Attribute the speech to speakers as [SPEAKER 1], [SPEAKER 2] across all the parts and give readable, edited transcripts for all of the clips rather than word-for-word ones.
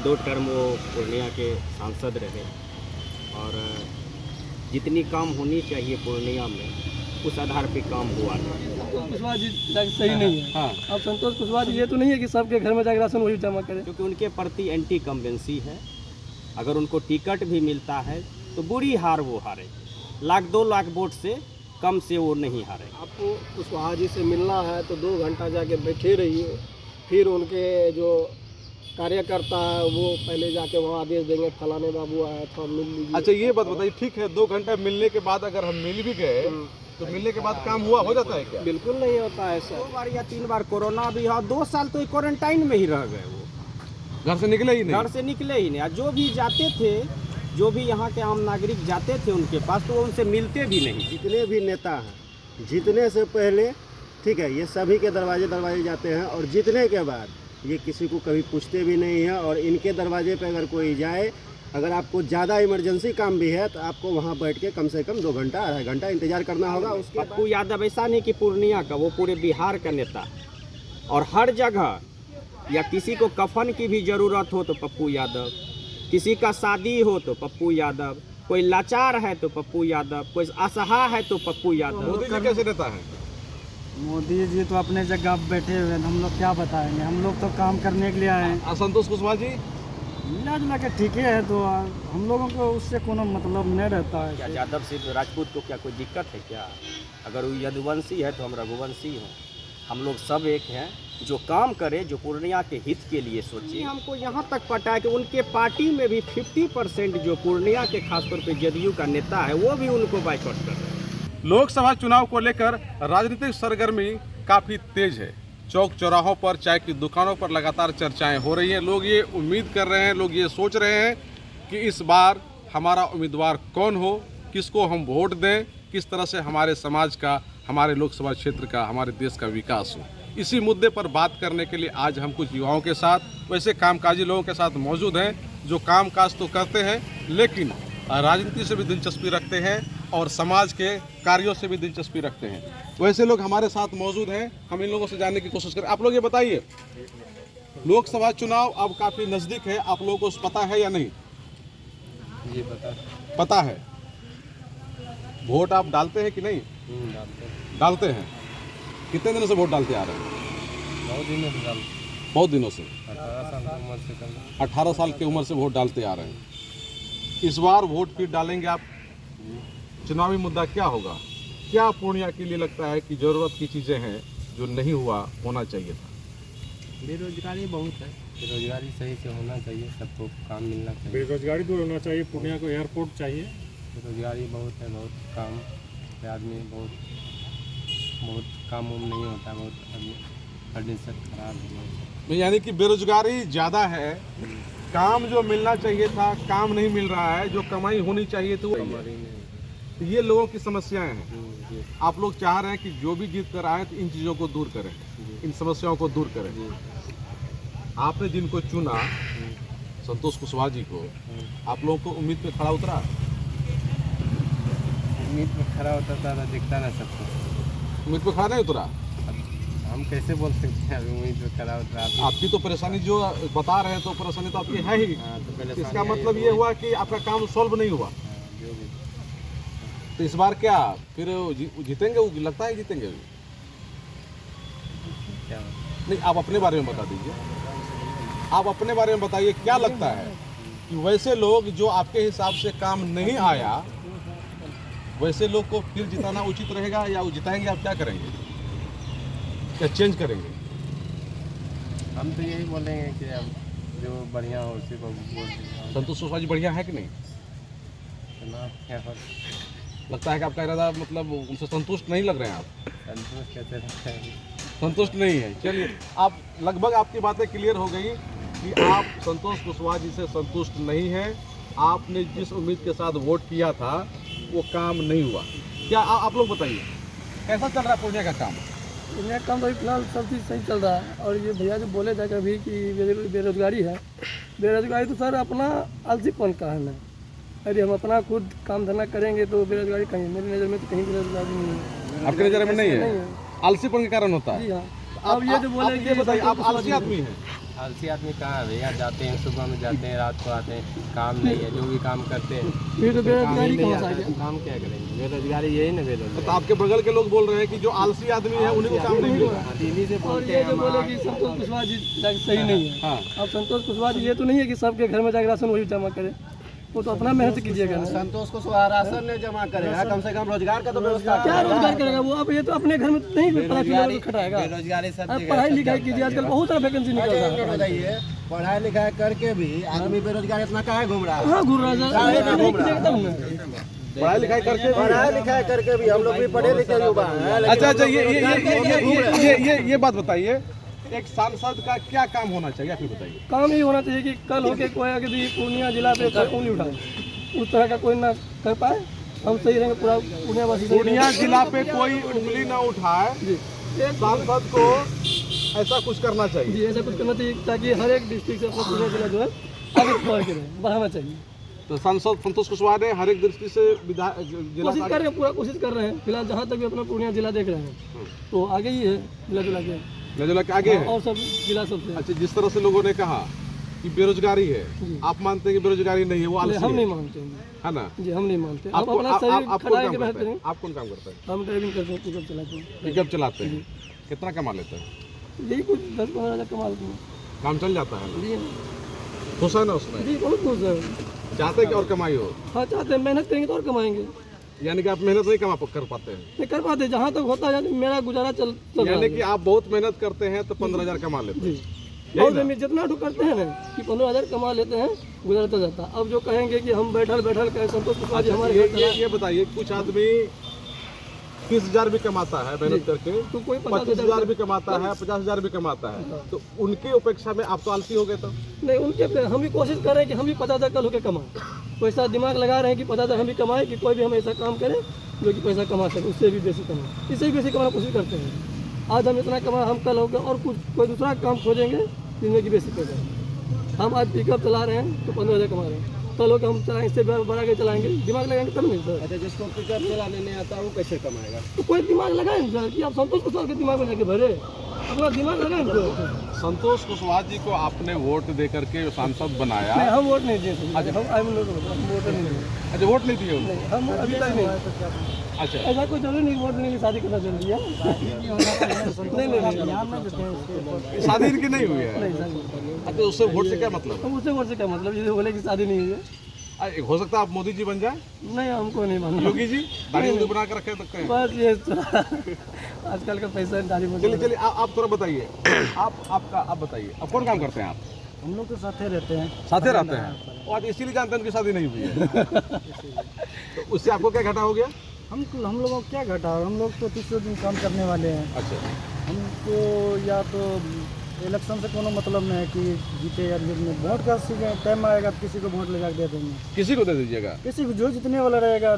[SPEAKER 1] 2 term वो पूर्णिया के सांसद रहे और जितनी काम होनी चाहिए पूर्णिया में उस आधार पे काम हुआ नहीं।
[SPEAKER 2] संतोष कुशवाहा जी सही नहीं है।
[SPEAKER 1] हाँ,
[SPEAKER 2] अब संतोष कुशवाहा जी ये तो नहीं है कि सबके घर में जाकर राशन वही जमा करें।
[SPEAKER 1] क्योंकि उनके प्रति एंटी कम्बेंसी है। अगर उनको टिकट भी मिलता है तो बुरी हार वो हारे, 1-2 लाख वोट से कम से वो नहीं हारे।
[SPEAKER 2] आपको कुशवाहा जी से मिलना है तो 2 घंटा जाके बैठे रहिए, फिर उनके जो कार्यकर्ता है वो पहले जाके वहाँ आदेश देंगे फलाने बाबू आया था मिल लीजिए।
[SPEAKER 3] अच्छा ये बात बताइए, ठीक है 2 घंटे मिलने के बाद अगर हम मिल भी गए तो मिलने के बाद काम हुआ हो जाता है क्या?
[SPEAKER 2] बिल्कुल नहीं होता है सर।
[SPEAKER 1] 2 बार या 3 बार कोरोना भी हुआ, 2 साल तो क्वारंटाइन में ही रह गए। वो
[SPEAKER 3] घर से निकले ही नहीं।
[SPEAKER 1] घर से निकले ही नहीं। और जो भी जाते थे, जो भी यहाँ के आम नागरिक जाते थे उनके पास, तो वो उनसे मिलते भी नहीं।
[SPEAKER 4] जितने भी नेता हैं जीतने से पहले ठीक है ये सभी के दरवाजे जाते हैं और जीतने के बाद ये किसी को कभी पूछते भी नहीं है। और इनके दरवाजे पे अगर कोई जाए, अगर आपको ज़्यादा इमरजेंसी काम भी है तो आपको वहाँ बैठ के कम से कम 2 घंटा 2.5 घंटा इंतजार करना होगा। उसके
[SPEAKER 1] पप्पू यादव ऐसा नहीं कि पूर्णिया का, वो पूरे बिहार का नेता है। और हर जगह या किसी को कफन की भी ज़रूरत हो तो पप्पू यादव, किसी का शादी हो तो पप्पू यादव, कोई लाचार है तो पप्पू यादव, कोई असहाय है तो पप्पू यादव।
[SPEAKER 3] मोदी जी कैसे नेता है?
[SPEAKER 2] मोदी जी तो अपने जगह बैठे हुए हैं, हम लोग क्या बताएंगे। हम लोग तो काम करने के लिए आए हैं।
[SPEAKER 3] संतोष कुशवाहा जी
[SPEAKER 2] मिला जुला के ठीक है, तो हम लोगों को उससे कोनो मतलब नहीं रहता है।
[SPEAKER 1] क्या यादव से राजपूत को क्या कोई दिक्कत है क्या? अगर वो यदुवंशी है तो हम रघुवंशी हैं। हम लोग सब एक हैं। जो काम करे, जो पूर्णिया के हित के लिए सोचे। हमको यहाँ तक पता है कि उनके पार्टी में भी 50% जो पूर्णिया के खासतौर पे जदयू का नेता है वो भी उनको बाइकआउट कर रहे हैं।
[SPEAKER 3] लोकसभा चुनाव को लेकर राजनीतिक सरगर्मी काफ़ी तेज है। चौक चौराहों पर, चाय की दुकानों पर लगातार चर्चाएं हो रही हैं। लोग ये उम्मीद कर रहे हैं, लोग ये सोच रहे हैं कि इस बार हमारा उम्मीदवार कौन हो, किसको हम वोट दें, किस तरह से हमारे समाज का, हमारे लोकसभा क्षेत्र का, हमारे देश का विकास हो। इसी मुद्दे पर बात करने के लिए आज हम कुछ युवाओं के साथ, वैसे कामकाजी लोगों के साथ मौजूद हैं जो कामकाज तो करते हैं लेकिन राजनीति से भी दिलचस्पी रखते हैं और समाज के कार्यों से भी दिलचस्पी रखते हैं। वैसे लोग हमारे साथ मौजूद हैं, हम इन लोगों से जानने की कोशिश करें। आप लोग ये बताइए, लोकसभा चुनाव अब काफ़ी नज़दीक है, आप लोगों को पता है या नहीं?
[SPEAKER 2] ये
[SPEAKER 3] पता है। वोट आप डालते हैं कि नहीं? डालते हैं। कितने दिनों से वोट डालते आ रहे हैं? बहुत दिनों से 18 साल की उम्र से वोट डालते आ रहे हैं। इस बार वोट फिर डालेंगे आप? चुनावी मुद्दा क्या होगा? क्या पूर्णिया के लिए लगता है कि ज़रूरत की चीज़ें हैं जो नहीं होना चाहिए था?
[SPEAKER 5] बेरोजगारी बहुत है, बेरोजगारी सही से होना चाहिए, सबको काम मिलना चाहिए।
[SPEAKER 6] बेरोजगारी दूर होना चाहिए, पूर्णिया को एयरपोर्ट चाहिए।
[SPEAKER 5] बेरोजगारी बहुत है, बहुत काम पे आदमी बहुत काम उम नहीं होता, बहुत आदमी कंडीशन खराब है।
[SPEAKER 3] यानी कि बेरोजगारी ज़्यादा है, काम जो मिलना चाहिए था काम नहीं मिल रहा है, जो कमाई होनी चाहिए थी वो तो ये लोगों की समस्याएं हैं। आप लोग चाह रहे हैं कि जो भी जीत कर आए तो इन चीज़ों को दूर करें, इन समस्याओं को दूर करें। आपने जिनको चुना, संतोष कुशवाहा जी को, आप लोगों को उम्मीद पे खड़ा उतरा?
[SPEAKER 5] उम्मीद पे खड़ा होता था तो दिखता ना सबको।
[SPEAKER 3] उम्मीद पे खड़ा नहीं उतरा?
[SPEAKER 5] हम कैसे बोल सकते हैं अभी उम्मीद पे खड़ा उतरा?
[SPEAKER 3] आपकी तो परेशानी जो बता रहे हैं तो परेशानी तो आपकी है ही।
[SPEAKER 5] तो
[SPEAKER 3] इसका मतलब ये हुआ कि आपका काम सॉल्व नहीं हुआ।
[SPEAKER 5] जो भी
[SPEAKER 3] तो इस बार क्या फिर जीतेंगे? वो लगता है जीतेंगे?
[SPEAKER 5] क्या
[SPEAKER 3] नहीं, आप अपने बारे में बता दीजिए। आप अपने बारे में बताइए, क्या लगता है कि वैसे लोग जो आपके हिसाब से काम नहीं आया, वैसे लोग को फिर जिताना उचित रहेगा या वो जिताएंगे? आप क्या करेंगे? क्या चेंज करेंगे?
[SPEAKER 5] हम तो यही बोलेंगे कि अब जो बढ़िया हो उसी को वोट देंगे।
[SPEAKER 3] संतोष कुशवाहा जी बढ़िया है कि नहीं?
[SPEAKER 5] चुनाव क्या हो,
[SPEAKER 3] लगता है कि आपका इरादा मतलब उनसे संतुष्ट नहीं लग रहे हैं आप?
[SPEAKER 5] संतोष कैसे रहते हैं?
[SPEAKER 3] संतुष्ट नहीं है। चलिए, आप लगभग आपकी बातें क्लियर हो गई कि आप संतोष कुशवाहा जी से संतुष्ट नहीं हैं। आपने जिस उम्मीद के साथ वोट किया था वो काम नहीं हुआ। क्या आप लोग बताइए, कैसा चल रहा है पूर्णिया का काम?
[SPEAKER 2] पूर्णिया का काम तो फिलहाल सब चीज़ सही चल रहा है। और ये भैया जो बोले थे कभी कि बेरोजगारी है, बेरोजगारी तो सर अपना आलसीपन का है ना। अरे हम अपना खुद काम धंधा करेंगे तो बेरोजगारी कहीं, मेरी नज़र में तो कहीं बेरोजगारी नहीं है।
[SPEAKER 3] आपकी नज़र में नहीं है? आलसीपन के कारण होता है?
[SPEAKER 2] जी हाँ। अब ये जो बोले
[SPEAKER 3] ये बताइए, आप आलसी आदमी हैं,
[SPEAKER 5] आलसी आदमी कहाँ है भैया, जाते हैं सुबह में जाते हैं रात को आते हैं, काम नहीं है, जो भी काम करते हैं
[SPEAKER 2] फिर तो
[SPEAKER 5] काम
[SPEAKER 2] बेरोजगारी
[SPEAKER 5] ही नहीं
[SPEAKER 2] कहाँ से आ
[SPEAKER 5] आता,
[SPEAKER 2] गया?
[SPEAKER 5] तो काम क्या करेंगे, बेरोजगारी यही ना
[SPEAKER 3] तो
[SPEAKER 5] बेरोजगारी।
[SPEAKER 3] आपके बगल के लोग बोल रहे हैं कि जो आलसी आदमी है उन्हीं को काम नहीं मिल रहा है।
[SPEAKER 5] दिल्ली से
[SPEAKER 2] और
[SPEAKER 5] बोलते
[SPEAKER 2] ये
[SPEAKER 5] हैं
[SPEAKER 2] जो
[SPEAKER 5] हम
[SPEAKER 2] बोले कि संतोष कुशवाहा जी सही नहीं है।
[SPEAKER 3] हाँ
[SPEAKER 2] अब संतोष कुशवाहा जी ये तो नहीं है कि सबके घर में जाकर राशन वही जमा करे, वो तो अपना मेहनत कीजिएगा ना।
[SPEAKER 4] संतोष को राशन नहीं जमा करेगा, कम से कम रोजगार का तो व्यवस्था
[SPEAKER 2] क्या रोजगार करेगा वो? अब ये तो अपने घर में नहीं पढ़ा लिखा खटाएगा।
[SPEAKER 5] बेरोजगारी सब
[SPEAKER 2] अब पढ़ाई लिखाई कीजिए, आजकल बहुत सारा वैकेंसी निकल रहा है।
[SPEAKER 4] बताइए, पढ़ाई लिखाई करके भी आदमी बेरोजगार इतना काहे घूम रहा है?
[SPEAKER 2] हाँ घूम रहा है, नहीं कीजिएगा तब ना।
[SPEAKER 3] पढ़ाई लिखाई करके
[SPEAKER 4] पढ़ाई लिखाई करके भी हम लोग भी पढ़े लिखे युवा हैं। लेकिन
[SPEAKER 3] अच्छा
[SPEAKER 4] हम लोग
[SPEAKER 3] ये
[SPEAKER 4] रोजगार
[SPEAKER 3] ये बात बताइए, एक सांसद का क्या काम होना चाहिए आप बताइए।
[SPEAKER 2] काम ही होना चाहिए कि कल होके कोई अगर पूर्णिया जिला पे उंगली उठाए, उस तरह का कोई ना कर पाए, हम सही रहेंगे पूरा पूर्णिया वासी।
[SPEAKER 3] पूर्णिया जिला पे कोई उंगली ना उठाए,
[SPEAKER 2] जी
[SPEAKER 3] सांसद को ऐसा कुछ करना चाहिए।
[SPEAKER 2] जी ऐसा कुछ करना चाहिए ताकि हर एक डिस्ट्रिक्ट से अपना पूर्णिया जिला जो है आगे बढ़ के रहे, बढ़ाना चाहिए।
[SPEAKER 3] तो सांसद संतोष कुशवाहा ने हर एक दृष्टि से जिला
[SPEAKER 2] कोशिश कर रहे हैं, पूरा कोशिश कर रहे हैं। फिलहाल जहाँ तक भी अपना पूर्णिया जिला देख रहे हैं तो आगे ही है, जिला जिला के
[SPEAKER 3] जिला के आगे है।
[SPEAKER 2] और सब जिला सबसे।
[SPEAKER 3] अच्छा, जिस तरह से लोगों ने कहा कि बेरोजगारी है, आप मानते हैं कि बेरोजगारी नहीं है, वो आलसी
[SPEAKER 2] हम
[SPEAKER 3] है,
[SPEAKER 2] नहीं मानते हैं
[SPEAKER 3] है ना?
[SPEAKER 2] जी, हम नहीं मानते। हम
[SPEAKER 3] आपको
[SPEAKER 2] अपना
[SPEAKER 3] आप
[SPEAKER 2] शरीर
[SPEAKER 3] कौन
[SPEAKER 2] खड़ा
[SPEAKER 3] काम
[SPEAKER 2] के
[SPEAKER 3] करते
[SPEAKER 2] बेहतर
[SPEAKER 3] हैं?
[SPEAKER 2] हैं।
[SPEAKER 3] आप कौन काम करते हैं?
[SPEAKER 2] हम ड्राइविंग करते हैं, पिकअप चलाते हैं।
[SPEAKER 3] पिकअप चलाते हैं, कितना कमा लेते हैं?
[SPEAKER 2] यही कुछ 10-15 हज़ार कमा लेते हैं।
[SPEAKER 3] काम चल जाता है ना?
[SPEAKER 2] जी
[SPEAKER 3] खुश है ना उसमें?
[SPEAKER 2] जी बहुत खुश है।
[SPEAKER 3] चाहते हैं कि और कमाई हो,
[SPEAKER 2] हाँ चाहते हैं, मेहनत करेंगे तो और कमाएंगे।
[SPEAKER 3] यानी कि आप मेहनत नहीं कर पाते हैं,
[SPEAKER 2] नहीं कर पाते, जहाँ तक होता है यानी मेरा गुजारा चल रहा
[SPEAKER 3] यानी
[SPEAKER 2] है।
[SPEAKER 3] कि आप बहुत मेहनत करते हैं तो 15,000 कमा लेते
[SPEAKER 2] जी
[SPEAKER 3] हैं।
[SPEAKER 2] बहुत में जितना ठुक करते हैं ना कि 15,000 कमा लेते हैं, गुजारता जाता है। अब जो कहेंगे कि हम बैठल कहें संतोष कुशवाहा जी हमारे घर चला,
[SPEAKER 3] ये बताइए, कुछ आदमी 30,000 भी कमाता है मेहनत करके,
[SPEAKER 2] तो कोई
[SPEAKER 3] 25,000 भी कमाता है, 50,000 भी कमाता है, तो उनकी अपेक्षा में आप तो आलसी हो गए। तो
[SPEAKER 2] नहीं उनके पे हम भी कोशिश कर रहे हैं कि हम भी 50,000 कल होकर कमाएं। तो ऐसा दिमाग लगा रहे हैं कि 50,000 हम भी कमाएं कि कोई भी हम ऐसा काम करें जो कि पैसा कमा सके, उससे भी बेसी कमाएं, इससे भी बेसी कमाना कोशिश करते हैं। आज हम इतना कमा, हम कल होकर और कुछ कोई दूसरा काम खोजेंगे जिसमें कि बेसी पैसा। हम आज पिकअप चला रहे हैं तो 15,000 कमा रहे हैं, कल होकर हम चलाएंगे, इससे बड़ा के चलाएंगे, दिमाग लगाएंगे तब नहीं सर।
[SPEAKER 4] अच्छा, जिसको पिकअप चलाने नहीं आता वो कैसे कमाएगा?
[SPEAKER 2] तो कोई दिमाग लगाए ना सर कि आप संतोष कुशवाहा के दिमाग में जाके भरे, अपना दिमाग लगाए ना सर।
[SPEAKER 3] संतोष कुशवाहा जी को आपने वोट दे करके सांसद बनाया।
[SPEAKER 2] नहीं हम वोट नहीं दिए थे, हम वोट नहीं दिए।
[SPEAKER 3] अच्छा, वोट नहीं दिए उनको?
[SPEAKER 2] नहीं हम अभी तक नहीं।
[SPEAKER 3] अच्छा,
[SPEAKER 2] ऐसा कोई जरूरी नहीं वोट देने की शादी करना जरूरी है। नहीं
[SPEAKER 3] शादी इनकी नहीं हुई है।
[SPEAKER 2] नहीं
[SPEAKER 3] अच्छा, उससे वोट से क्या मतलब
[SPEAKER 2] हम उससे वोट से क्या मतलब, जैसे बोले कि शादी नहीं हुई है।
[SPEAKER 3] हो सकता है आप मोदी जी बन जाए,
[SPEAKER 2] नहीं हमको नहीं मालूम।
[SPEAKER 3] योगी जी दाढ़ी उंगली बना कर रखे तो कहें।
[SPEAKER 2] बस ये आजकल का पैसा दाढ़ी में।
[SPEAKER 3] चलिए आप थोड़ा बताइए, आप बताइए, आप कौन काम करते हैं? आप
[SPEAKER 2] हम लोग तो साथे रहते हैं।
[SPEAKER 3] साथे रहते हैं और इसीलिए जानते हैं उनकी शादी नहीं हुई है। तो उससे आपको क्या घाटा हो गया?
[SPEAKER 2] हम लोगों को क्या घटा, हम लोग तो तीसरे दिन काम करने वाले हैं।
[SPEAKER 3] अच्छा,
[SPEAKER 2] हमको या तो इलेक्शन से कोनो मतलब नहीं है कि जीते या जीतने, वोट का टाइम आएगा तो किसी को वोट लगा दे देंगे,
[SPEAKER 3] किसी को दे दीजिएगा।
[SPEAKER 2] किसी को जो जितने वाला रहेगा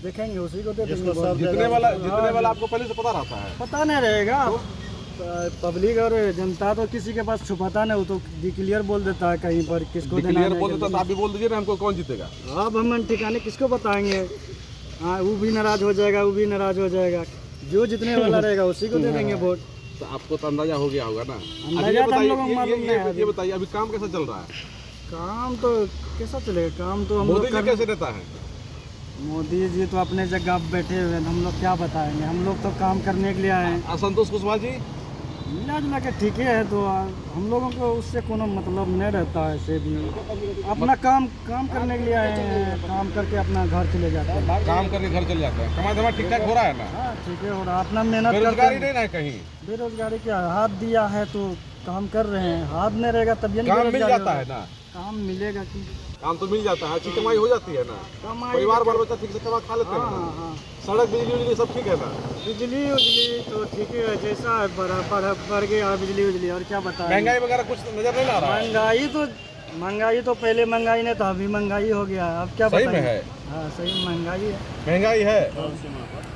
[SPEAKER 2] देखेंगे उसी को दे देंगे।
[SPEAKER 3] जितने वाला आपको पहले से पता रहता है।
[SPEAKER 2] पता नहीं रहेगा, पब्लिक और जनता तो किसी के पास छुपाता नहीं, वो तो क्लियर बोल देता है कहीं पर किसको देना
[SPEAKER 3] क्लियर
[SPEAKER 2] है।
[SPEAKER 3] बोल देता तो आप भी बोल दीजिए ना, हमको कौन जीतेगा।
[SPEAKER 2] अब हम ठिकाने किसको बताएंगे? हाँ वो भी नाराज हो जाएगा, वो भी नाराज हो जाएगा, जो जितने वाला रहेगा उसी को दे देंगे वोट।
[SPEAKER 3] तो आपको तो अंदाजा हो गया होगा ना।
[SPEAKER 2] अंदाजा तो हम लोगों को मालूम नहीं है।
[SPEAKER 3] ये बताइए अभी काम कैसा चल रहा है?
[SPEAKER 2] काम तो कैसा चलेगा, काम तो हम
[SPEAKER 3] मोदी
[SPEAKER 2] लोग
[SPEAKER 3] जी कैसे रहता है?
[SPEAKER 2] मोदी जी तो अपने जगह बैठे हुए हैं, हम लोग क्या बताएंगे, हम लोग तो काम करने के लिए आए हैं।
[SPEAKER 3] संतोष कुशवाहा जी
[SPEAKER 2] मिला जुला के ठीक है, तो हम लोगों को उससे कोनो मतलब नहीं रहता है। ऐसे भी अपना काम करने के लिए आए हैं, काम करके अपना घर चले जाते हैं।
[SPEAKER 3] काम करके घर चले जाते हैं, कमाई धमाई ठीक ठाक हो रहा है ना?
[SPEAKER 2] हाँ ठीक है हो रहा, अपना मेहनत करते
[SPEAKER 3] बेरोजगारी
[SPEAKER 2] हैं।
[SPEAKER 3] नहीं ना कहीं?
[SPEAKER 2] बेरोजगारी क्या, हाथ दिया है तो काम कर रहे हैं, हाथ नहीं रहेगा तब ये नहीं
[SPEAKER 3] काम मिल
[SPEAKER 2] बेरोजगारी
[SPEAKER 3] जाता है
[SPEAKER 2] होगा।
[SPEAKER 3] ना?
[SPEAKER 2] काम मिलेगा कि
[SPEAKER 3] काम तो मिल जाता है, अच्छी कमाई हो जाती है ना?
[SPEAKER 2] कमाई
[SPEAKER 3] परिवार बाल बच्चा ठीक से कमा खा लेते हैं
[SPEAKER 2] हाँ
[SPEAKER 3] ना?
[SPEAKER 2] हाँ,
[SPEAKER 3] सड़क बिजली उजली सब ठीक है ना?
[SPEAKER 2] बिजली उजली तो ठीक है, जैसा बढ़ गया बिजली उजली, और क्या बताएं।
[SPEAKER 3] महंगाई वगैरह कुछ नजर नहीं आ रहा है?
[SPEAKER 2] महंगाई तो पहले महंगाई नहीं था, अभी महंगाई हो गया, अब क्या
[SPEAKER 3] सही में
[SPEAKER 2] बताएं।
[SPEAKER 3] है?
[SPEAKER 2] हाँ सही महंगाई है,
[SPEAKER 3] महंगाई है,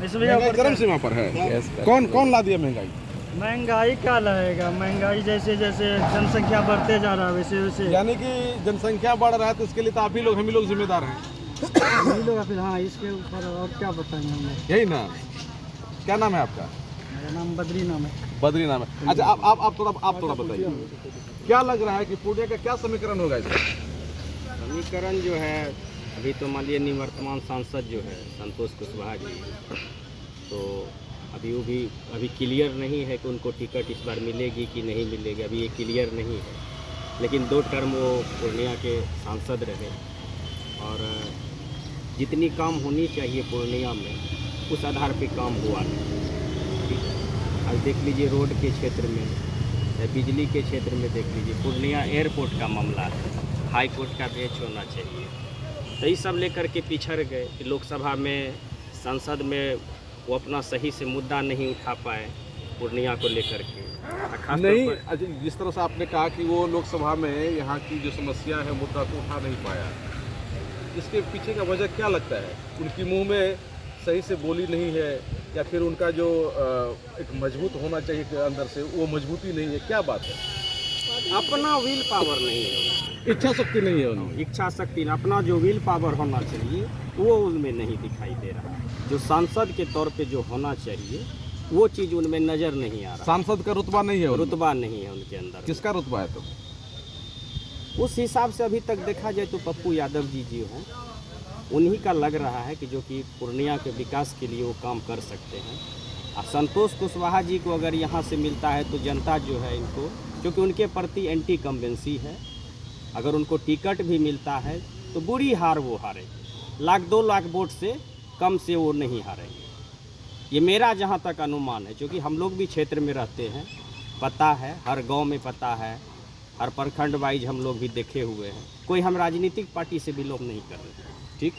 [SPEAKER 2] इसलिए
[SPEAKER 3] महंगाई
[SPEAKER 2] ऊपर
[SPEAKER 3] चरम सीमा पर है। कौन ला दिया महंगाई?
[SPEAKER 2] महंगाई क्या रहेगा, महंगाई जैसे जैसे जनसंख्या बढ़ते जा रहा है वैसे वैसे
[SPEAKER 3] यानी कि जनसंख्या बढ़ रहा है तो इसके लिए तो आप ही लोग हम ही लोग जिम्मेदार हैं,
[SPEAKER 2] हम लोग फिर। हाँ इसके ऊपर और क्या बताएंगे हम लोग।
[SPEAKER 3] यही ना? क्या नाम है आपका?
[SPEAKER 2] मेरा नाम बद्री नाम है।
[SPEAKER 3] बद्री नाम है। अच्छा, आप थोड़ा बताइए, क्या लग रहा है कि पूर्णिया का क्या समीकरण होगा इसका?
[SPEAKER 1] समीकरण जो है, अभी तो मान लीजिए निवर्तमान सांसद जो है संतोष कुशवाहा जी, तो अभी क्लियर नहीं है कि उनको टिकट इस बार मिलेगी कि नहीं मिलेगी, अभी ये क्लियर नहीं है। लेकिन 2 टर्म वो पूर्णिया के सांसद रहे और जितनी काम होनी चाहिए पूर्णिया में उस आधार पे काम हुआ नहीं। ठीक है, आज देख लीजिए रोड के क्षेत्र में या बिजली के क्षेत्र में देख लीजिए, पूर्णिया एयरपोर्ट का मामला है, हाई कोर्ट का बेंच होना चाहिए। तो ये सब लेकर के पिछड़ गए कि लोकसभा में संसद में वो अपना सही से मुद्दा नहीं उठा पाए पूर्णिया को लेकर के। खास तौर
[SPEAKER 3] नहीं,
[SPEAKER 1] पर
[SPEAKER 3] अच्छा, जिस तरह से आपने कहा कि वो लोकसभा में यहाँ की जो समस्या है मुद्दा को उठा नहीं पाया, इसके पीछे का वजह क्या लगता है? उनकी मुंह में सही से बोली नहीं है या फिर उनका जो एक मजबूत होना चाहिए अंदर से वो मजबूती नहीं है, क्या बात है?
[SPEAKER 1] अपना विल पावर नहीं है,
[SPEAKER 3] इच्छा शक्ति नहीं है उनमें।
[SPEAKER 1] इच्छा शक्ति, अपना जो विल पावर होना चाहिए वो उनमें नहीं दिखाई दे रहा है। जो सांसद के तौर पे जो होना चाहिए वो चीज़ उनमें नज़र नहीं आ रहा।
[SPEAKER 3] सांसद का रुतबा नहीं है उनमें।
[SPEAKER 1] रुतबा नहीं है उनके अंदर।
[SPEAKER 3] किसका रुतबा है तो?
[SPEAKER 1] उस हिसाब से अभी तक देखा जाए तो पप्पू यादव जी जो हैं उन्हीं का लग रहा है कि जो कि पूर्णिया के विकास के लिए वो काम कर सकते हैं। और संतोष कुशवाहा जी को अगर यहाँ से मिलता है तो जनता जो है इनको, क्योंकि उनके प्रति एंटी कम्बेंसी है, अगर उनको टिकट भी मिलता है तो बुरी हार वो हारेंगे, 1-2 लाख वोट से कम से वो नहीं हारेंगे। ये मेरा जहाँ तक अनुमान है, क्योंकि हम लोग भी क्षेत्र में रहते हैं, पता है, हर गांव में पता है, हर प्रखंड वाइज हम लोग भी देखे हुए हैं। कोई हम राजनीतिक पार्टी से बिलोंग नहीं कर रहे हैं, ठीक?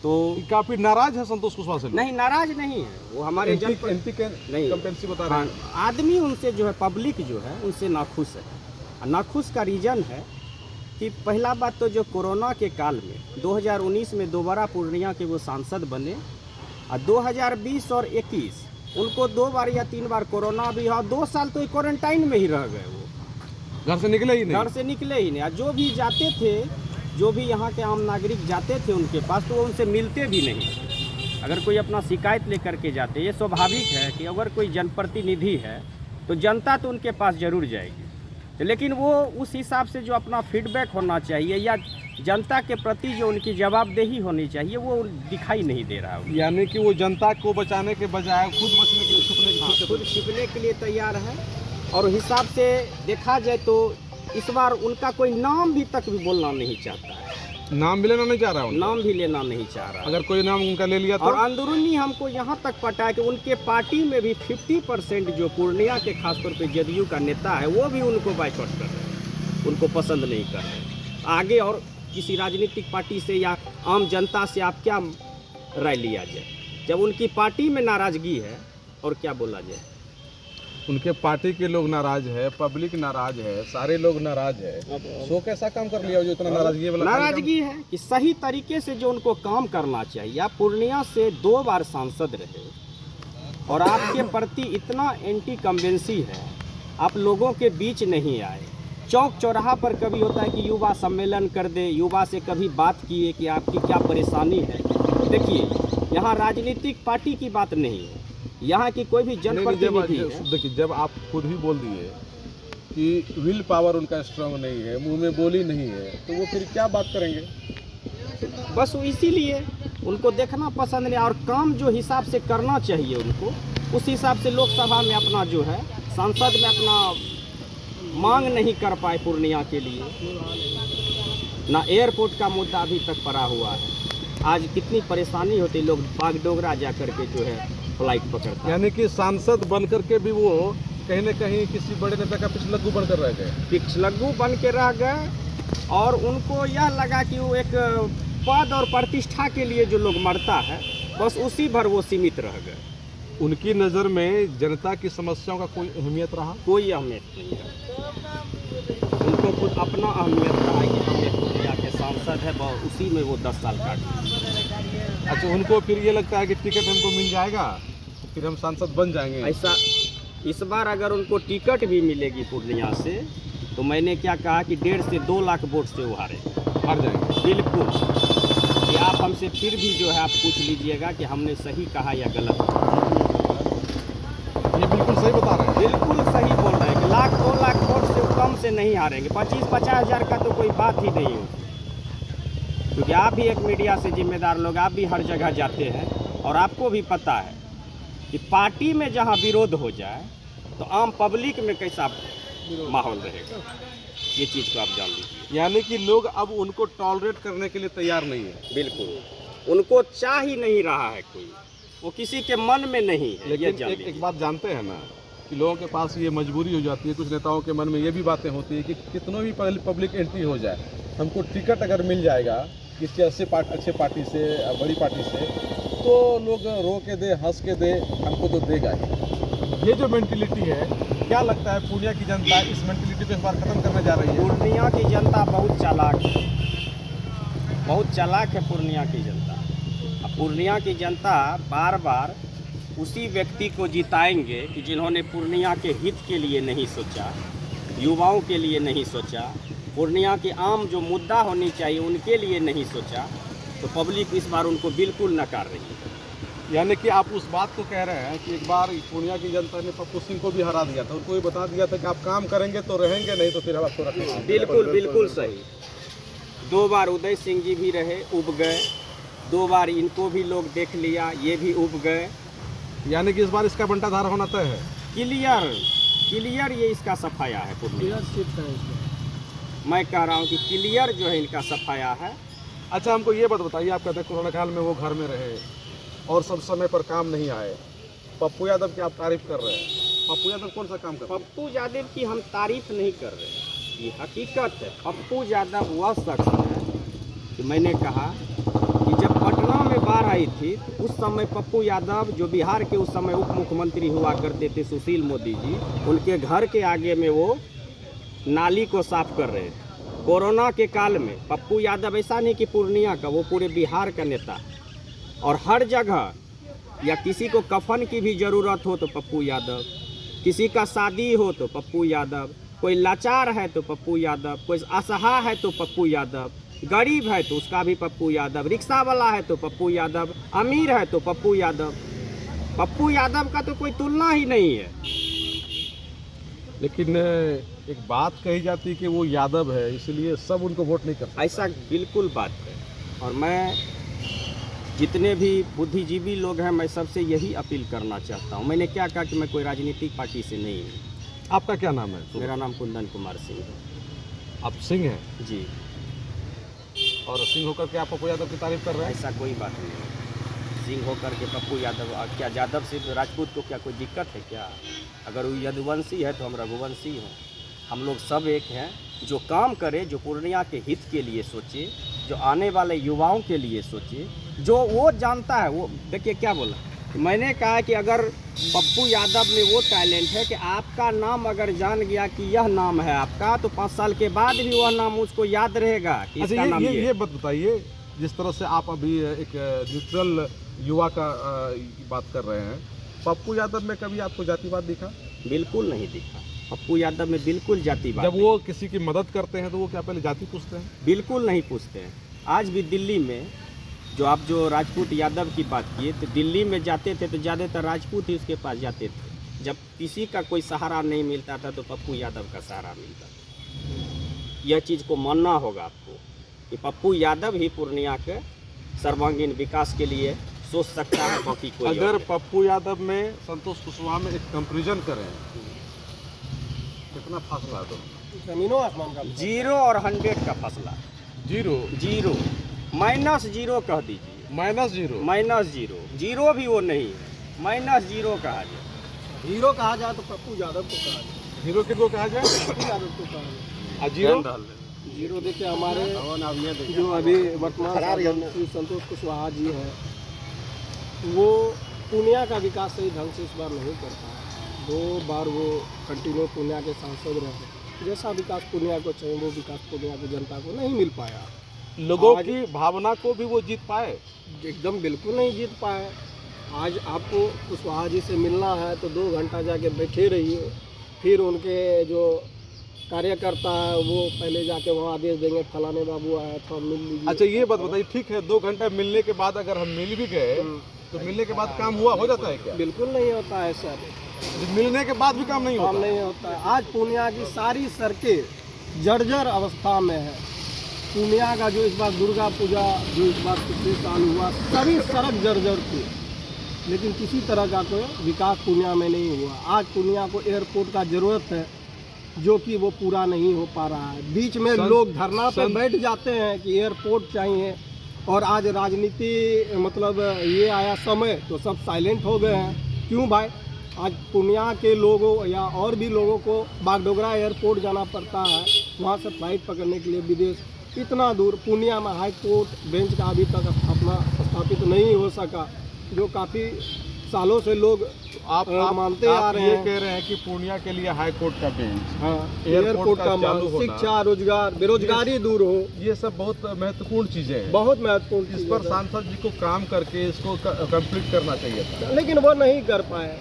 [SPEAKER 1] तो
[SPEAKER 3] काफी नाराज है संतोष कुशवाहा से लोग।
[SPEAKER 1] नहीं, नाराज नहीं है वो, हमारे
[SPEAKER 3] एंटी
[SPEAKER 1] नहीं,
[SPEAKER 3] कंपेंसी बता रहे हैं।
[SPEAKER 1] हाँ, आदमी उनसे जो है, पब्लिक जो है उनसे नाखुश है। और नाखुश का रीज़न है कि पहला बात तो जो कोरोना के काल में 2019 में दोबारा पूर्णिया के वो सांसद बने और 2020 और 21 उनको 2 बार या 3 बार कोरोना भी हुआ, 2 साल तो क्वारंटाइन में ही रह गए। वो
[SPEAKER 3] घर से निकले ही नहीं।
[SPEAKER 1] घर से निकले ही नहीं। और जो भी जाते थे, जो भी यहाँ के आम नागरिक जाते थे उनके पास, तो वो उनसे मिलते भी नहीं। अगर कोई अपना शिकायत लेकर के जाते, ये स्वाभाविक है कि अगर कोई जनप्रतिनिधि है तो जनता तो उनके पास जरूर जाएगी, लेकिन वो उस हिसाब से जो अपना फीडबैक होना चाहिए या जनता के प्रति जो उनकी जवाबदेही होनी चाहिए वो दिखाई नहीं दे रहा है।
[SPEAKER 3] यानी कि वो जनता को बचाने के बजाय खुद बचने के लिए
[SPEAKER 1] खुद छिपने के लिए तैयार है। और हिसाब से देखा जाए तो इस बार उनका कोई नाम भी तक भी बोलना नहीं चाहता है,
[SPEAKER 3] नाम भी लेना नहीं चाह रहा।
[SPEAKER 1] नाम भी लेना नहीं चाह रहा।
[SPEAKER 3] अगर कोई नाम उनका ले लिया तो?
[SPEAKER 1] और अंदरूनी हमको यहाँ तक पता है कि उनके पार्टी में भी 50% जो पूर्णिया के खासतौर पे जदयू का नेता है वो भी उनको बाइकआउट कर रहे हैं, उनको पसंद नहीं कर रहे। आगे और किसी राजनीतिक पार्टी से या आम जनता से आप क्या राय लिया जाए जब उनकी पार्टी में नाराजगी है, और क्या बोला जाए?
[SPEAKER 3] उनके पार्टी के लोग नाराज है, पब्लिक नाराज है, सारे लोग नाराज है। सो कैसा काम कर लिया जो इतना नाराजगी वाला?
[SPEAKER 1] नाराजगी है कि सही तरीके से जो उनको काम करना चाहिए। आप पूर्णिया से 2 बार सांसद रहे और आपके प्रति इतना एंटी कम्बेंसी है, आप लोगों के बीच नहीं आए। चौक चौराहा पर कभी होता है कि युवा सम्मेलन कर दे, युवा से कभी बात किए कि आपकी क्या परेशानी है। देखिए, यहाँ राजनीतिक पार्टी की बात नहीं है, यहाँ की कोई भी जनप्रतिनिधि है।
[SPEAKER 3] देखिए, जब आप खुद ही बोल दिए कि विल पावर उनका स्ट्रांग नहीं है, मुंह में बोली नहीं है, तो वो फिर क्या बात करेंगे?
[SPEAKER 1] बस इसीलिए उनको देखना पसंद नहीं, और काम जो हिसाब से करना चाहिए उनको उस हिसाब से लोकसभा में अपना जो है सांसद में अपना मांग नहीं कर पाए पूर्णिया के लिए। ना एयरपोर्ट का मुद्दा अभी तक पड़ा हुआ है। आज कितनी परेशानी होती, लोग बागडोगरा जा कर के जो है फ्लाइट पकड़ता है।
[SPEAKER 3] यानी कि सांसद बन करके भी वो कहीं न कहीं किसी बड़े नेता का पिछलग्गू बनकर रह गए।
[SPEAKER 1] पिछलग्गू बन के रह गए, और उनको यह लगा कि वो एक पद और प्रतिष्ठा के लिए जो लोग मरता है बस उसी भर वो सीमित रह गए।
[SPEAKER 3] उनकी नज़र में जनता की समस्याओं का कोई अहमियत रहा?
[SPEAKER 1] कोई अहमियत नहीं है। उनको खुद अपना अहमियत रहा है कि हम एक पूर्णिया के सांसद है, उसी में वो 10 साल काट दिए।
[SPEAKER 3] अच्छा, उनको फिर ये लगता है कि टिकट हमको मिल जाएगा तो फिर हम सांसद बन जाएंगे।
[SPEAKER 1] ऐसा इस बार अगर उनको टिकट भी मिलेगी पूर्णिया से तो मैंने क्या कहा कि 1.5 से 2 लाख वोट से वो
[SPEAKER 3] हार जाएंगे।
[SPEAKER 1] बिल्कुल। कि आप हमसे फिर भी जो है आप पूछ लीजिएगा कि हमने सही कहा या गलत। बिल्कुल सही बोल रहे हैं कि 1,00,000 2 लाख वोट से कम से नहीं हारेंगे। 25-50 हज़ार का तो कोई बात ही नहीं होती, क्योंकि आप भी एक मीडिया से जिम्मेदार लोग, आप भी हर जगह जाते हैं और आपको भी पता है कि पार्टी में जहां विरोध हो जाए तो आम पब्लिक में कैसा माहौल रहेगा, ये चीज़ को आप जान लीजिए।
[SPEAKER 3] यानी कि लोग अब उनको टॉलरेट करने के लिए तैयार नहीं है।
[SPEAKER 1] बिल्कुल उनको चाह ही नहीं रहा है कोई, वो किसी के मन में नहीं है। ये
[SPEAKER 3] लेकिन
[SPEAKER 1] जान
[SPEAKER 3] एक
[SPEAKER 1] लीजिए।
[SPEAKER 3] बात जानते हैं ना कि लोगों के पास ये मजबूरी हो जाती है, कुछ नेताओं के मन में ये भी बातें होती है कि कितनों भी पब्लिक एंट्री हो जाए, हमको टिकट अगर मिल जाएगा किसी अच्छे पार्टी से, बड़ी पार्टी से, तो लोग रो के दे, हंस के दे, हमको तो देगा ही। ये जो मेंटिलिटी है, क्या लगता है पूर्णिया की जनता इस मेंटिलिटी को इस बार खत्म करने जा रही है?
[SPEAKER 1] पूर्णिया की जनता बहुत चालाक है, बहुत चालाक है पूर्णिया की जनता। अब पूर्णिया की जनता बार बार उसी व्यक्ति को जिताएंगे कि जिन्होंने पूर्णिया के हित के लिए नहीं सोचा, युवाओं के लिए नहीं सोचा, पूर्णिया की आम जो मुद्दा होनी चाहिए उनके लिए नहीं सोचा, तो पब्लिक इस बार उनको बिल्कुल नकार रही है।
[SPEAKER 3] यानी कि आप उस बात को कह रहे हैं कि एक बार पूर्णिया की जनता ने पप्पू सिंह को भी हरा दिया था, उनको भी बता दिया था कि आप काम करेंगे तो रहेंगे, नहीं तो फिर हम आपको रखेंगे।
[SPEAKER 1] बिल्कुल बिल्कुल सही। 2 बार उदय सिंह जी भी रहे, उब गए, 2 बार इनको भी लोग देख लिया, ये भी उब गए।
[SPEAKER 3] यानी कि इस बार इसका बंटाधार होना तय है।
[SPEAKER 1] क्लियर ये इसका सफाया है पूर्णिया। मैं कह रहा हूँ कि क्लियर जो है इनका सफाया है।
[SPEAKER 3] अच्छा, हमको ये बात बताइए, आप कहते हैं कोरोना काल में वो घर में रहे और सब समय पर काम नहीं आए। पप्पू यादव की आप तारीफ कर रहे हैं, पप्पू यादव कौन सा काम कर रहे हैं?
[SPEAKER 1] पप्पू यादव की हम तारीफ नहीं कर रहे हैं, ये हकीकत है। पप्पू यादव वह शख्स है कि मैंने कहा कि जब पटना में बाढ़ आई थी तो उस समय पप्पू यादव, जो बिहार के उस समय उप मुख्यमंत्री हुआ करते थे सुशील मोदी जी, उनके घर के आगे में वो नाली को साफ कर रहे थे। कोरोना के काल में पप्पू यादव ऐसा नहीं कि पूर्णिया का, वो पूरे बिहार का नेता है। और हर जगह या किसी को कफन की भी ज़रूरत हो तो पप्पू यादव, किसी का शादी हो तो पप्पू यादव, कोई लाचार है तो पप्पू यादव, कोई असहाय है तो पप्पू यादव, गरीब है तो उसका भी पप्पू यादव, रिक्शा वाला है तो पप्पू यादव, अमीर है तो पप्पू यादव। पप्पू यादव का तो कोई तुलना ही नहीं है।
[SPEAKER 3] लेकिन एक बात कही जाती है कि वो यादव है इसलिए सब उनको वोट नहीं करते।
[SPEAKER 1] ऐसा बिल्कुल बात है। और मैं जितने भी बुद्धिजीवी लोग हैं, मैं सबसे यही अपील करना चाहता हूँ। मैंने क्या कहा कि मैं कोई राजनीतिक पार्टी से नहीं हूँ।
[SPEAKER 3] आपका क्या नाम है?
[SPEAKER 1] मेरा नाम कुंदन कुमार सिंह है।
[SPEAKER 3] आप सिंह हैं
[SPEAKER 1] जी।
[SPEAKER 3] और सिंह होकर के आप पप्पू यादव की तारीफ कर रहे हैं?
[SPEAKER 1] ऐसा कोई बात नहीं है। सिंह होकर के पप्पू यादव, क्या यादव से राजपूत को क्या कोई दिक्कत है क्या? अगर वो यदुवंशी है तो हम रघुवंशी हूँ। हम लोग सब एक हैं। जो काम करे, जो पूर्णिया के हित के लिए सोचे, जो आने वाले युवाओं के लिए सोचे, जो वो जानता है। वो देखिए क्या बोला, मैंने कहा कि अगर पप्पू यादव में वो टैलेंट है कि आपका नाम अगर जान गया कि यह नाम है आपका, तो 5 साल के बाद भी वह नाम उसको याद रहेगा कि
[SPEAKER 3] अच्छा,
[SPEAKER 1] इसका नाम
[SPEAKER 3] ये बात बताइए, जिस तरह से आप अभी एक न्यूट्रल युवा का बात कर रहे हैं, पप्पू यादव में कभी आपको जातिवाद दिखा?
[SPEAKER 1] बिल्कुल नहीं दिखा। पप्पू यादव में बिल्कुल जातिवाद
[SPEAKER 3] जब वो किसी की मदद करते हैं तो वो क्या पहले जाति पूछते हैं?
[SPEAKER 1] बिल्कुल नहीं पूछते हैं। आज भी दिल्ली में जो राजपूत यादव की बात किए, तो दिल्ली में जाते थे तो ज़्यादातर राजपूत ही उसके पास जाते थे। जब किसी का कोई सहारा नहीं मिलता था तो पप्पू यादव का सहारा मिलता था। यह चीज़ को मानना होगा आपको कि पप्पू यादव ही पूर्णिया के सर्वांगीण विकास के लिए सोच सकता है, बाकी कोई
[SPEAKER 3] अगर
[SPEAKER 1] और।
[SPEAKER 3] पप्पू यादव में संतोष कुशवाहा में एक कंपेरिजन करें, कितना फासला है? तो
[SPEAKER 2] जमीनों आसमान का
[SPEAKER 1] 0 और 100 का फासला।
[SPEAKER 3] 0
[SPEAKER 1] -0 कह दीजिए।
[SPEAKER 3] -0
[SPEAKER 1] जीरो भी वो नहीं है, -0 कहा जाए।
[SPEAKER 2] हीरो कहा जाए तो पप्पू यादव को कहा जाए,
[SPEAKER 3] हीरो किसको कहा जाए?
[SPEAKER 2] पप्पू यादव को कहा जाए।
[SPEAKER 3] और जीरो?
[SPEAKER 2] जीरो देखिए हमारे जो अभी वर्तमान सांसद संतोष कुशवाहा जी हैं, वो पूर्णिया का विकास सही ढंग से इस बार नहीं कर पाए। 2 बार वो कंटिन्यू पूर्णिया के सांसद रहे। जैसा विकास पूर्णिया को चाहिए वो विकास पूर्णिया की जनता को नहीं मिल पाया।
[SPEAKER 3] लोगों की भावना को भी वो जीत पाए?
[SPEAKER 2] एकदम बिल्कुल नहीं जीत पाए। आज आपको कुशवाहा जी से मिलना है तो 2 घंटा जाके बैठे रहिए, फिर उनके जो कार्यकर्ता है वो पहले जाके वहाँ आदेश देंगे फलाने बाबू आया था मिल लीजिए।
[SPEAKER 3] अच्छा ये बात बताइए, ठीक है 2 घंटा मिलने के बाद अगर हम मिल भी गए तो मिलने के बाद काम हो जाता है क्या?
[SPEAKER 2] बिल्कुल नहीं होता है सर,
[SPEAKER 3] मिलने के बाद भी काम नहीं
[SPEAKER 2] काम
[SPEAKER 3] होता?
[SPEAKER 2] नहीं होता है। आज पूर्णिया की सारी सड़कें जर्जर अवस्था में है। पूर्णिया का जो इस बार दुर्गा पूजा जो इस बार पिछले साल हुआ, सभी सड़क जर्जर थी, लेकिन किसी तरह का कोई विकास पूर्णिया में नहीं हुआ। आज पूर्णिया को एयरपोर्ट का ज़रूरत है, जो कि वो पूरा नहीं हो पा रहा है। बीच में लोग धरना पे बैठ जाते हैं कि एयरपोर्ट चाहिए, और आज राजनीति मतलब ये आया समय तो सब साइलेंट हो गए हैं। क्यों भाई? आज पूर्णिया के लोगों या और भी लोगों को बागडोगरा एयरपोर्ट जाना पड़ता है, वहाँ से फ्लाइट पकड़ने के लिए विदेश इतना दूर। पूर्णिया में हाई कोर्ट बेंच का अभी तक स्थापित नहीं हो सका, जो काफ़ी सालों से लोग
[SPEAKER 3] आप
[SPEAKER 2] मानते आ रहे
[SPEAKER 3] ये
[SPEAKER 2] हैं।
[SPEAKER 3] कह रहे हैं कि पूर्णिया के लिए हाई कोर्ट का बेंच,
[SPEAKER 2] हाँ,
[SPEAKER 3] एयरपोर्ट का
[SPEAKER 2] मांग,
[SPEAKER 3] चालू होना,
[SPEAKER 2] शिक्षा, रोजगार, बेरोजगारी दूर हो,
[SPEAKER 3] ये सब बहुत महत्वपूर्ण चीजें हैं।
[SPEAKER 2] बहुत महत्वपूर्ण
[SPEAKER 3] इस
[SPEAKER 2] चीज़
[SPEAKER 3] पर
[SPEAKER 2] है।
[SPEAKER 3] सांसद जी को काम करके इसको कंप्लीट करना चाहिए था।
[SPEAKER 2] लेकिन वो नहीं कर पाए,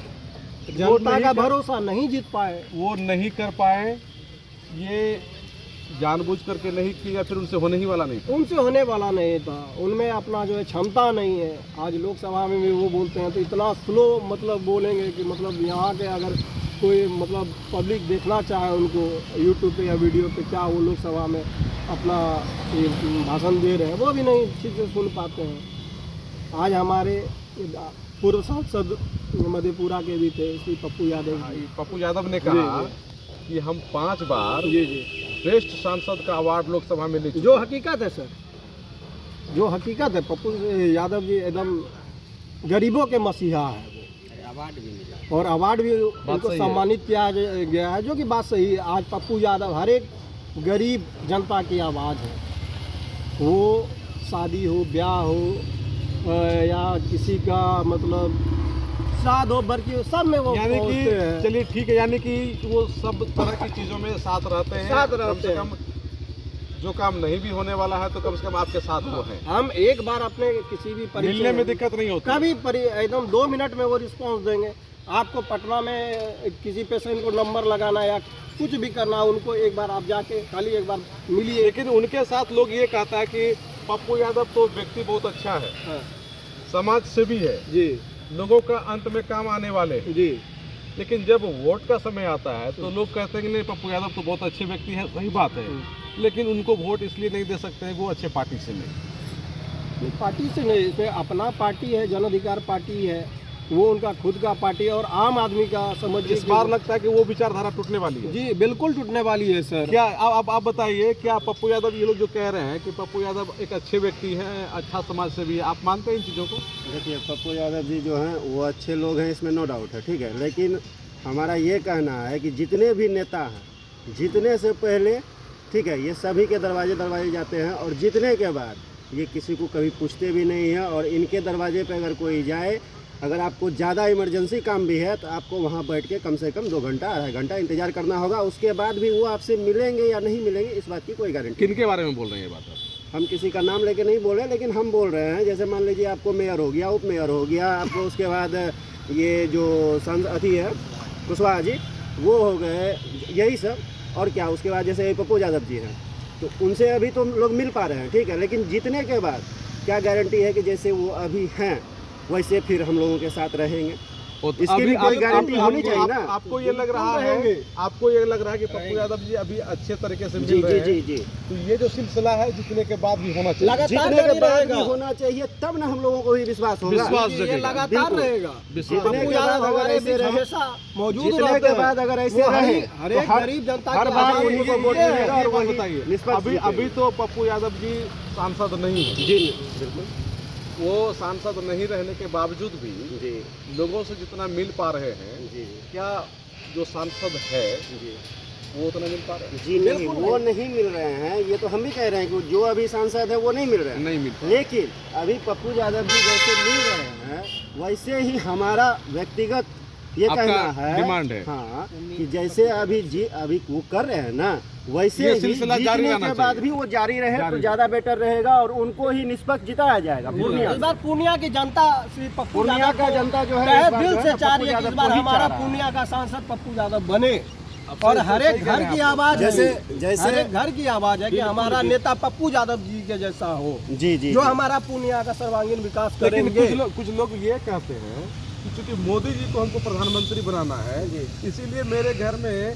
[SPEAKER 2] जनता
[SPEAKER 3] नहीं
[SPEAKER 2] का
[SPEAKER 3] कर-
[SPEAKER 2] भरोसा नहीं जीत पाए।
[SPEAKER 3] वो नहीं कर पाए, ये जानबूझ करके नहीं किया, फिर उनसे होने ही वाला नहीं था।
[SPEAKER 2] उनसे होने वाला नहीं था, उनमें अपना जो है क्षमता नहीं है। आज लोकसभा में भी वो बोलते हैं तो इतना स्लो मतलब बोलेंगे कि मतलब यहाँ के अगर कोई मतलब पब्लिक देखना चाहे उनको यूट्यूब पे या वीडियो पे, क्या वो लोकसभा में अपना ये भाषण दे रहे हैं, वो भी नहीं ठीक से सुन पाते हैं। आज हमारे पूर्व सांसद मधेपुरा के भी थे श्री पप्पू यादव जी।
[SPEAKER 3] पप्पू यादव ने कहा कि हम 5 बार
[SPEAKER 2] जी जी,
[SPEAKER 3] श्रेष्ठ सांसद का अवार्ड लोकसभा में ले चुके
[SPEAKER 2] जो हकीकत है सर, जो हकीकत है, पप्पू यादव जी एकदम गरीबों के मसीहा है वो।
[SPEAKER 1] अवार्ड भी मिला
[SPEAKER 2] और अवार्ड भी उनको
[SPEAKER 3] सही है।
[SPEAKER 2] सम्मानित किया गया है, जो कि बात सही है। आज पप्पू यादव हर एक गरीब जनता की आवाज़ है। वो शादी हो, ब्याह हो या किसी का मतलब श्राद्ध हो, बरकी हो, सब में वो
[SPEAKER 3] यानी
[SPEAKER 2] पहुंचते
[SPEAKER 3] कि
[SPEAKER 2] हैं।
[SPEAKER 3] चलिए ठीक है, यानी कि वो सब तरह की चीजों में साथ रहते हैं।
[SPEAKER 2] साथ
[SPEAKER 3] कम
[SPEAKER 2] रहते
[SPEAKER 3] से
[SPEAKER 2] हैं।
[SPEAKER 3] कम जो काम नहीं भी होने वाला है तो कम से कम आपके साथ वो है।
[SPEAKER 2] हम एक बार अपने किसी भी परिचय
[SPEAKER 3] मिलने में दिक्कत नहीं होती।
[SPEAKER 2] कभी एकदम 2 मिनट में वो रिस्पांस देंगे। आपको पटना में किसी पेशेंट को नंबर लगाना या कुछ भी करना, उनको एक बार आप जाके खाली एक बार मिलिए।
[SPEAKER 3] लेकिन उनके साथ लोग ये कहता है कि पप्पू यादव तो व्यक्ति बहुत अच्छा है,
[SPEAKER 2] हाँ,
[SPEAKER 3] समाज सेवी है,
[SPEAKER 2] जी
[SPEAKER 3] लोगों का अंत में काम आने वाले हैं।
[SPEAKER 2] जी,
[SPEAKER 3] लेकिन जब वोट का समय आता है तो लोग कहते हैं कि नहीं पप्पू यादव तो बहुत अच्छे व्यक्ति है, सही बात है, लेकिन उनको वोट इसलिए नहीं दे सकते हैं वो अच्छे पार्टी से नहीं।
[SPEAKER 2] पार्टी से नहीं, इसमें अपना पार्टी है, जन अधिकार पार्टी है, वो उनका खुद का पार्टी है। और आम आदमी का समझ
[SPEAKER 3] इस बार लगता है कि वो विचारधारा टूटने वाली है।
[SPEAKER 2] जी बिल्कुल टूटने वाली है सर।
[SPEAKER 3] क्या अब आप बताइए, क्या पप्पू यादव, ये लोग जो कह रहे हैं कि पप्पू यादव एक अच्छे व्यक्ति हैं, अच्छा समाज सेवी है, आप मानते हैं इन चीज़ों को?
[SPEAKER 4] देखिए पप्पू यादव जी जो हैं वो अच्छे लोग हैं, इसमें नो डाउट है, ठीक है। लेकिन हमारा ये कहना है कि जितने भी नेता हैं, जीतने से पहले ठीक है ये सभी के दरवाजे जाते हैं, और जीतने के बाद ये किसी को कभी पूछते भी नहीं है। और इनके दरवाजे पे अगर कोई जाए, अगर आपको ज़्यादा इमरजेंसी काम भी है तो आपको वहाँ बैठ के कम से कम 2 घंटा 2.5 घंटा इंतजार करना होगा। उसके बाद भी वो आपसे मिलेंगे या नहीं मिलेंगे, इस बात की कोई गारंटी
[SPEAKER 3] किन के बारे में बोल रहे हैं ये बात आप?
[SPEAKER 4] हम किसी का नाम लेके नहीं बोल रहे, लेकिन हम बोल रहे हैं जैसे मान लीजिए आपको मेयर हो गया, उप मेयर हो गया, आपको उसके बाद ये जो अथी है कुशवाहा जी वो हो गए, यही सब। और क्या उसके बाद जैसे पप्पू यादव जी हैं, तो उनसे अभी तो लोग मिल पा रहे हैं, ठीक है। लेकिन जीतने के बाद क्या गारंटी है कि जैसे वो अभी हैं वैसे फिर हम लोगों के साथ रहेंगे? इसकी भी कोई गारंटी होनी चाहिए ना।
[SPEAKER 3] आपको ये लग रहा है, आपको ये लग रहा है कि पप्पू यादव जी अभी अच्छे तरीके से
[SPEAKER 4] जी
[SPEAKER 3] मिल रहे
[SPEAKER 4] जी
[SPEAKER 3] हैं,
[SPEAKER 4] जी जी,
[SPEAKER 3] तो ये जो सिलसिला है जितने के बाद भी होना चाहिए।
[SPEAKER 2] लगातार
[SPEAKER 4] जीतने
[SPEAKER 2] जारी
[SPEAKER 4] के बाद
[SPEAKER 2] रहेगा।
[SPEAKER 4] भी होना चाहिए, तब ना हम लोगों को भी विश्वास होगा।
[SPEAKER 3] विश्वास
[SPEAKER 2] ये
[SPEAKER 3] जगेगा।
[SPEAKER 2] लगातार
[SPEAKER 4] बिल्कुल।
[SPEAKER 2] रहेगा।
[SPEAKER 3] विश्वास
[SPEAKER 4] जीतने
[SPEAKER 2] पप्पू
[SPEAKER 4] के
[SPEAKER 2] यादव
[SPEAKER 4] बाद अगर
[SPEAKER 2] हमारे
[SPEAKER 4] ऐसे
[SPEAKER 2] बीच
[SPEAKER 4] रहे,
[SPEAKER 2] हमेशा मौजूद
[SPEAKER 4] जीतने
[SPEAKER 2] रहते
[SPEAKER 4] के
[SPEAKER 2] हैं।
[SPEAKER 4] बाद अगर ऐसे
[SPEAKER 2] वो
[SPEAKER 4] रहे
[SPEAKER 2] हर
[SPEAKER 4] तो
[SPEAKER 2] एक गरीब जनता
[SPEAKER 4] हर
[SPEAKER 2] के
[SPEAKER 4] बार
[SPEAKER 2] आगे
[SPEAKER 4] उन्हीं को वोट
[SPEAKER 2] ये
[SPEAKER 4] मिलेगा और
[SPEAKER 3] ये बात
[SPEAKER 4] वही
[SPEAKER 3] बताइए,
[SPEAKER 4] निष्पक्ष
[SPEAKER 3] अभी
[SPEAKER 4] जीतेंगे।
[SPEAKER 3] अभी तो पप्पू यादव जी सांसद नहीं है,
[SPEAKER 4] जी बिल्कुल
[SPEAKER 3] वो सांसद नहीं रहने के बावजूद भी
[SPEAKER 4] जी
[SPEAKER 3] लोगों से जितना मिल पा रहे हैं,
[SPEAKER 4] जी
[SPEAKER 3] क्या जो सांसद है
[SPEAKER 4] जी
[SPEAKER 3] वो उतना मिल पा रहे हैं?
[SPEAKER 4] जी नहीं, वो नहीं मिल रहे हैं। ये तो हम भी कह रहे हैं कि जो अभी सांसद है वो नहीं मिल रहे हैं,
[SPEAKER 3] नहीं मिल पा
[SPEAKER 4] लेकिन अभी पप्पू यादव जी जैसे मिल रहे हैं वैसे ही हमारा व्यक्तिगत ये
[SPEAKER 3] आपका
[SPEAKER 4] कहना है,
[SPEAKER 3] डिमांड है।
[SPEAKER 4] हाँ, कि जैसे अभी वो कर रहे हैं ना, वैसे
[SPEAKER 3] ये
[SPEAKER 4] ही
[SPEAKER 3] सिलसिला जारी
[SPEAKER 4] जीतने
[SPEAKER 3] रहना
[SPEAKER 4] के बाद
[SPEAKER 3] चाहिए।
[SPEAKER 4] भी वो जारी रहे
[SPEAKER 3] जारी
[SPEAKER 4] तो ज़्यादा बेटर रहेगा, और उनको ही निष्पक्ष जिताया जाएगा। पूर्णिया
[SPEAKER 2] इस बार पूर्णिया की जनता श्री पप्पू
[SPEAKER 4] पूर्णिया
[SPEAKER 2] यादव
[SPEAKER 4] का
[SPEAKER 2] को
[SPEAKER 4] जनता जो है
[SPEAKER 2] तहे
[SPEAKER 4] इस बार
[SPEAKER 2] दिल
[SPEAKER 4] जो है
[SPEAKER 2] से
[SPEAKER 4] ना
[SPEAKER 2] चाह
[SPEAKER 4] पप्पू
[SPEAKER 2] रही है कि इस
[SPEAKER 4] यादव
[SPEAKER 2] बार
[SPEAKER 4] को ही
[SPEAKER 2] हमारा
[SPEAKER 4] चाह रहा है।
[SPEAKER 2] पूर्णिया का सांसद पप्पू यादव बने।
[SPEAKER 1] और हर एक घर की आवाज
[SPEAKER 4] जैसे
[SPEAKER 1] है,
[SPEAKER 4] जैसे
[SPEAKER 1] हर एक घर की आवाज है कि हमारा नेता पप्पू यादव जी के जैसा हो,
[SPEAKER 4] जी जी
[SPEAKER 1] जो
[SPEAKER 4] जी।
[SPEAKER 1] हमारा पूर्णिया का सर्वांगीण विकास
[SPEAKER 3] लेकिन
[SPEAKER 1] करेंगे।
[SPEAKER 3] कुछ लोग ये कहते हैं कि चूंकि मोदी जी को हमको प्रधानमंत्री बनाना है, इसीलिए मेरे घर में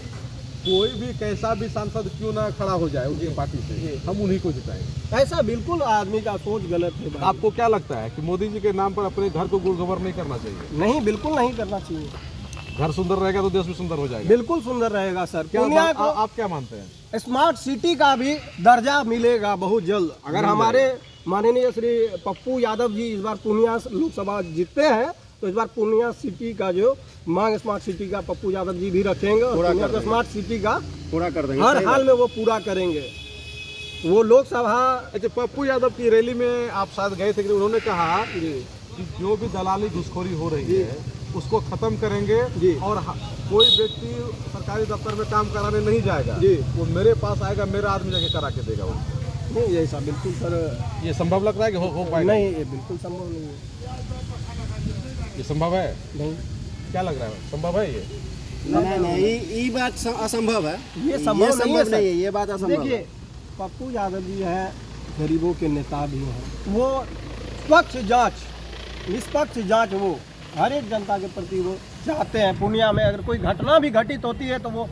[SPEAKER 3] कोई भी कैसा भी सांसद क्यों ना खड़ा हो जाए उनकी पार्टी से, हम उन्हीं को जिताएंगे।
[SPEAKER 1] ऐसा बिल्कुल आदमी का सोच गलत है भाई।
[SPEAKER 3] आपको क्या लगता है कि मोदी जी के नाम पर अपने घर को गुड़गोबर नहीं करना चाहिए?
[SPEAKER 1] नहीं, बिल्कुल नहीं करना चाहिए।
[SPEAKER 3] घर सुंदर रहेगा तो देश भी सुंदर हो जाएगा।
[SPEAKER 1] बिल्कुल सुंदर रहेगा सर।
[SPEAKER 3] क्या
[SPEAKER 1] पूर्णिया को
[SPEAKER 3] आप क्या मानते हैं?
[SPEAKER 1] स्मार्ट सिटी का भी दर्जा मिलेगा बहुत जल्द, अगर हमारे माननीय श्री पप्पू यादव जी इस बार पूर्णिया लोकसभा जीतते हैं तो इस बार पूर्णिया सिटी का जो मांग स्मार्ट सिटी का पप्पू यादव जी भी रखेंगे और
[SPEAKER 4] पूरा
[SPEAKER 1] पूर्णिया
[SPEAKER 4] कर
[SPEAKER 1] को
[SPEAKER 4] देंगे।
[SPEAKER 1] स्मार्ट सिटी का
[SPEAKER 4] पूरा कर देंगे,
[SPEAKER 1] हर
[SPEAKER 4] सही
[SPEAKER 1] हाल
[SPEAKER 4] बात।
[SPEAKER 1] में वो पूरा करेंगे। वो लोकसभा
[SPEAKER 3] अच्छा, पप्पू यादव की रैली में आप शायद गए थे कि उन्होंने कहा कि जो भी दलाली घुसखोरी हो रही है उसको खत्म करेंगे
[SPEAKER 1] जी।
[SPEAKER 3] और कोई व्यक्ति सरकारी दफ्तर में काम कराने नहीं जाएगा,
[SPEAKER 1] जी।
[SPEAKER 3] वो मेरे पास आएगा, मेरा आदमी जाके करा के देगा। वो
[SPEAKER 1] नहीं, ऐसा बिल्कुल सर
[SPEAKER 3] ये संभव लग रहा है कि हो पाएगा?
[SPEAKER 1] नहीं, ये बिल्कुल संभव नहीं है।
[SPEAKER 3] ये संभव है?
[SPEAKER 1] नहीं,
[SPEAKER 3] क्या लग रहा है, संभव है ये?
[SPEAKER 4] नहीं नहीं, ये बात असंभव है।
[SPEAKER 1] ये संभव नहीं है सर।
[SPEAKER 4] नहीं है, ये बात असंभव
[SPEAKER 1] देखिए,
[SPEAKER 4] है।
[SPEAKER 1] पप्पू यादव जी है, गरीबों के नेता भी हैं। वो स्वच्छ जांच, निष्पक्ष जांच वो हर एक जनता के प्रति वो चाहते हैं। पूर्णिया में अगर कोई घटना भी घटित होती है तो वो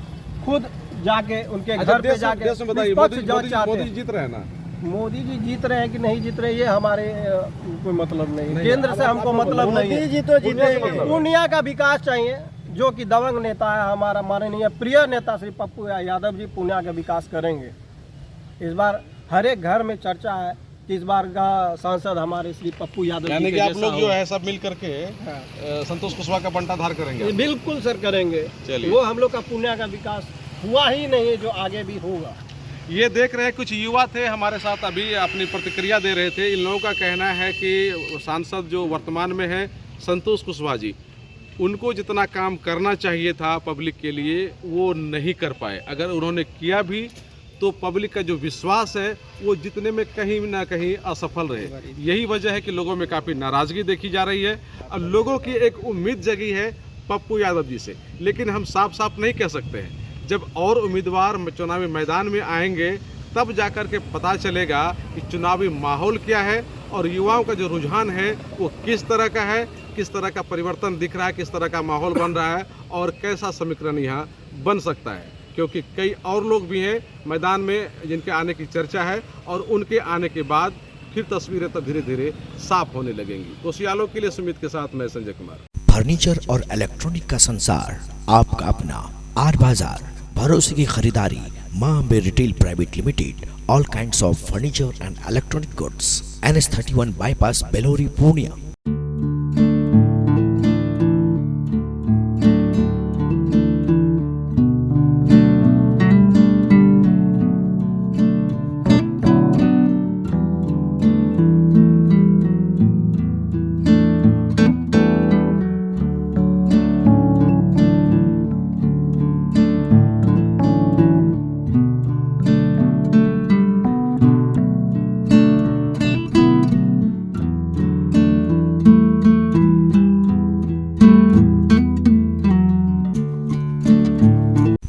[SPEAKER 1] खुद जाके उनके घर पे जाके
[SPEAKER 3] देश में बताइए,
[SPEAKER 1] निष्पक्ष जांच चाहते
[SPEAKER 3] मोदी
[SPEAKER 1] हैं।
[SPEAKER 3] जीत रहे हैं ना?
[SPEAKER 1] मोदी जी जीत रहे हैं कि नहीं जीत रहे, ये हमारे कोई मतलब नहीं है। केंद्र से हमको मतलब नहीं
[SPEAKER 4] मोदी
[SPEAKER 1] है।
[SPEAKER 4] जी तो जीतेंगे।
[SPEAKER 1] पूर्णिया का विकास चाहिए, जो कि दबंग नेता है हमारा माननीय प्रिय नेता श्री पप्पू यादव जी पूर्णिया का विकास करेंगे। इस बार हर एक घर में चर्चा है कि इस बार का सांसद हमारे श्री पप्पू यादव जी
[SPEAKER 3] यानी
[SPEAKER 1] के
[SPEAKER 3] कि आप
[SPEAKER 1] जैसा
[SPEAKER 3] लोग
[SPEAKER 1] हो।
[SPEAKER 3] जो है सब मिल करके संतोष कुशवाहा का बंटाधार करेंगे?
[SPEAKER 1] बिल्कुल सर करेंगे।
[SPEAKER 3] चलिए।
[SPEAKER 1] वो हम लोग का पूर्णिया का विकास हुआ ही नहीं है, जो आगे भी होगा।
[SPEAKER 3] ये देख रहे हैं कुछ युवा थे हमारे साथ, अभी अपनी प्रतिक्रिया दे रहे थे। इन लोगों का कहना है कि सांसद जो वर्तमान में है संतोष कुशवाहा जी, उनको जितना काम करना चाहिए था पब्लिक के लिए वो नहीं कर पाए। अगर उन्होंने किया भी तो पब्लिक का जो विश्वास है वो जितने में कहीं ना कहीं असफल रहे। यही वजह है कि लोगों में काफ़ी नाराज़गी देखी जा रही है। अब लोगों की एक उम्मीद जगी है पप्पू यादव जी से, लेकिन हम साफ साफ नहीं कह सकते हैं। जब और उम्मीदवार चुनावी मैदान में आएंगे तब जाकर के पता चलेगा कि चुनावी माहौल क्या है और युवाओं का जो रुझान है वो किस तरह का है, किस तरह का परिवर्तन दिख रहा है, किस तरह का माहौल बन रहा है और कैसा समीकरण यहाँ बन सकता है। क्योंकि कई और लोग भी हैं मैदान में जिनके आने की चर्चा है और उनके आने के बाद फिर तस्वीरें तब धीरे धीरे साफ होने लगेंगी। कोसियालों के लिए सुमित के साथ मैं संजय कुमार।
[SPEAKER 7] फर्नीचर और इलेक्ट्रॉनिक का संसार, आपका अपना आर बाजार, भरोसे की खरीदारी, Maa Ambe retail private limited, all kinds of furniture and electronic goods, NS31 bypass, Belori, Purnia.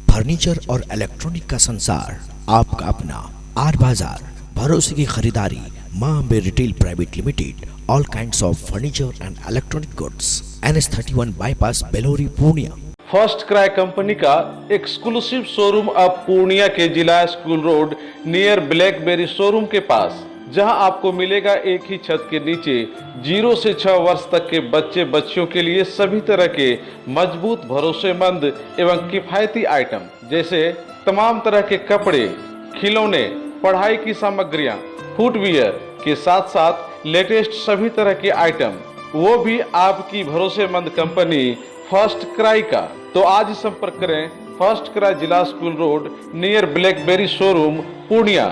[SPEAKER 7] Furniture और इलेक्ट्रॉनिक का संसार, आपका अपना आर बाजार, भरोसे की खरीदारी, Maa Ambe retail private limited, all kinds of furniture and electronic goods, NS31 bypass, Belori, Purnia.
[SPEAKER 8] FirstCry company का एक्सक्लूसिव शोरूम अब पूर्णिया के जिला school road near BlackBerry showroom के पास, जहां आपको मिलेगा एक ही छत के नीचे 0 से 6 वर्ष तक के बच्चे बच्चियों के लिए सभी तरह के मजबूत, भरोसेमंद एवं किफायती आइटम, जैसे तमाम तरह के कपड़े, खिलौने, पढ़ाई की सामग्रियां, फुटवियर के साथ साथ लेटेस्ट सभी तरह के आइटम, वो भी आपकी भरोसेमंद कंपनी फर्स्ट क्राई का। तो आज ही संपर्क करें फर्स्ट क्राई जिला school road near BlackBerry showroom, Purnia.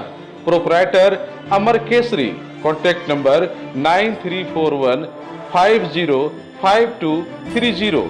[SPEAKER 8] Proprietor Amar Kesari. Contact number 9341 505230।